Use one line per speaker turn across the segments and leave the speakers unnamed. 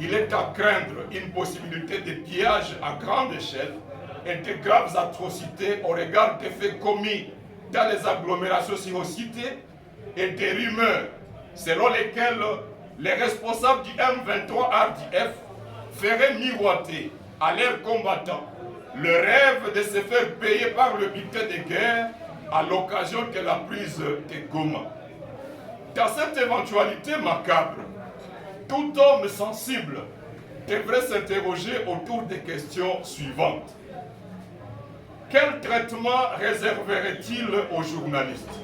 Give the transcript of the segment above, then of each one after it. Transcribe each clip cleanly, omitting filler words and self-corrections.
il est à craindre une possibilité de pillage à grande échelle et de graves atrocités au regard des faits commis dans les agglomérations citées et des rumeurs selon lesquelles les responsables du M23 RDF feraient miroiter à leurs combattants le rêve de se faire payer par le butin de guerre à l'occasion de la prise de Goma. Dans cette éventualité macabre, tout homme sensible devrait s'interroger autour des questions suivantes. Quel traitement réserverait-il aux journalistes,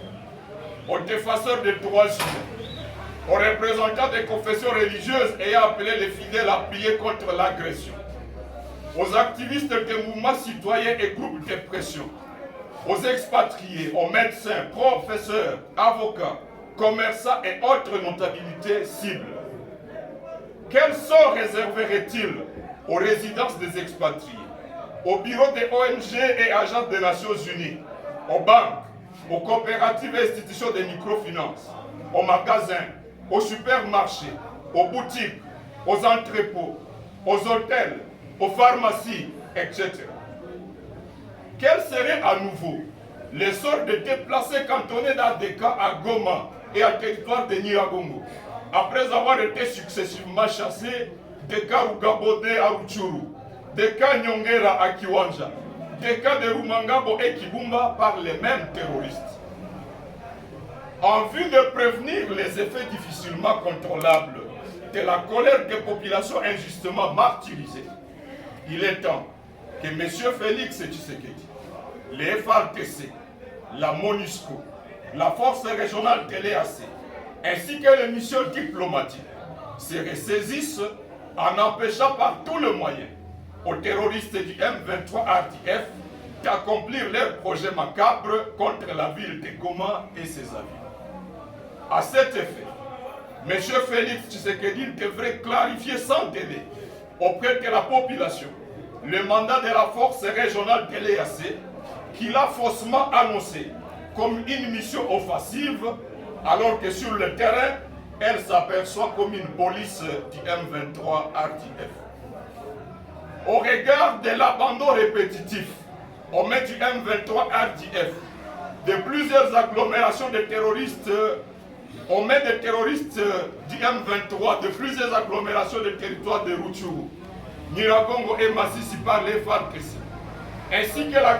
aux défenseurs des droits humains, aux représentants des confessions religieuses ayant appelé les fidèles à prier contre l'agression, aux activistes des mouvements citoyens et groupes de pression, aux expatriés, aux médecins, professeurs, avocats, commerçants et autres notabilités cibles? Quel sort réserverait-il aux résidences des expatriés, aux bureaux des ONG et agences des Nations Unies, aux banques, aux coopératives et institutions de microfinance, aux magasins, aux supermarchés, aux boutiques, aux entrepôts, aux hôtels, aux pharmacies, etc. Quel serait à nouveau le sort des déplacés cantonnés dans des cas à Goma et à territoire de Nyiragongo, après avoir été successivement chassés des cas Rugabode à Rutshuru, des cas Nyongera à Kiwanja, des cas de Rumangabo et Kibumba par les mêmes terroristes? En vue de prévenir les effets difficilement contrôlables de la colère des populations injustement martyrisées, il est temps que M. Félix Tshisekedi, les FARDC, la MONUSCO, la force régionale de l'EAC, ainsi que les missions diplomatiques se ressaisissent en empêchant par tous les moyens aux terroristes du M23 RDF d'accomplir leurs projets macabres contre la ville de Goma et ses amis. À cet effet, M. Félix Tshisekedi devrait clarifier sans délai auprès de la population le mandat de la force régionale de l'EAC qu'il a faussement annoncé comme une mission offensive, alors que sur le terrain, elle s'aperçoit comme une police du M23 RDF. Au regard de l'abandon répétitif au main du M23 RDF, de plusieurs agglomérations de terroristes, au main des terroristes du M23, de plusieurs agglomérations de territoire de Rutshuru, Nyiragongo et Masisi par les FARDC, ainsi que la